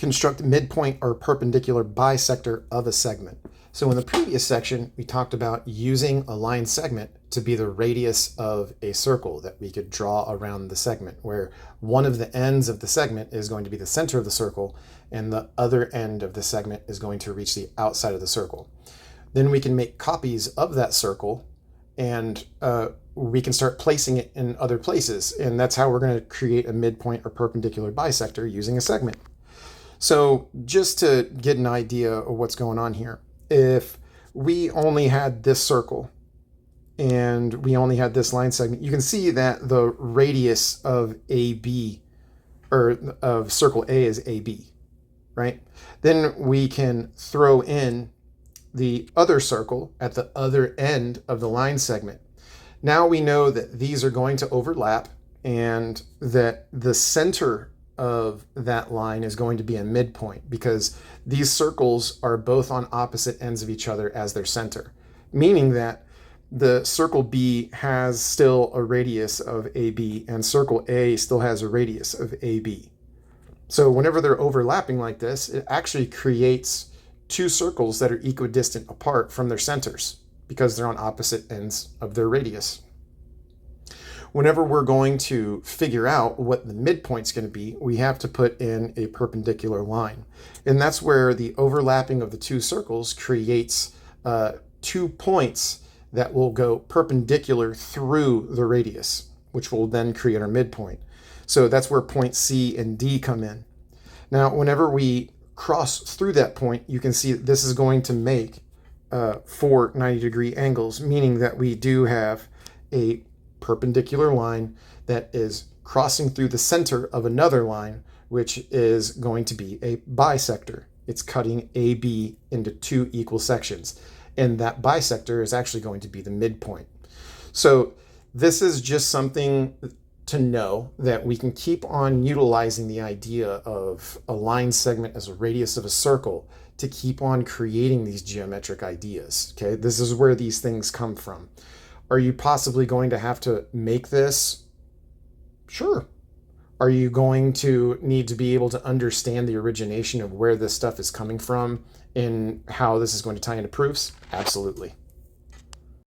construct midpoint or perpendicular bisector of a segment. So in the previous section, we talked about using a line segment to be the radius of a circle that we could draw around the segment, where one of the ends of the segment is going to be the center of the circle and the other end of the segment is going to reach the outside of the circle. Then we can make copies of that circle and we can start placing it in other places. And that's how we're going to create a midpoint or perpendicular bisector using a segment. So just to get an idea of what's going on here, if we only had this circle and we only had this line segment, you can see that the radius of AB, or of circle A, is AB, right? Then we can throw in the other circle at the other end of the line segment. Now we know that these are going to overlap and that the center of that line is going to be a midpoint, because these circles are both on opposite ends of each other as their center, meaning that the circle B has still a radius of AB and circle A still has a radius of AB. So whenever they're overlapping like this, it actually creates two circles that are equidistant apart from their centers because they're on opposite ends of their radius. Whenever we're going to figure out what the midpoint's going to be, we have to put in a perpendicular line. And that's where the overlapping of the two circles creates 2 points that will go perpendicular through the radius, which will then create our midpoint. So that's where point C and D come in. Now, whenever we cross through that point, you can see that this is going to make 4 90-degree angles, meaning that we do have a perpendicular line that is crossing through the center of another line, which is going to be a bisector. It's cutting AB into 2 equal sections, and that bisector is actually going to be the midpoint. So this is just something to know, that we can keep on utilizing the idea of a line segment as a radius of a circle to keep on creating these geometric ideas. Okay, this is where these things come from. Are you possibly going to have to make this? Sure. Are you going to need to be able to understand the origination of where this stuff is coming from and how this is going to tie into proofs? Absolutely.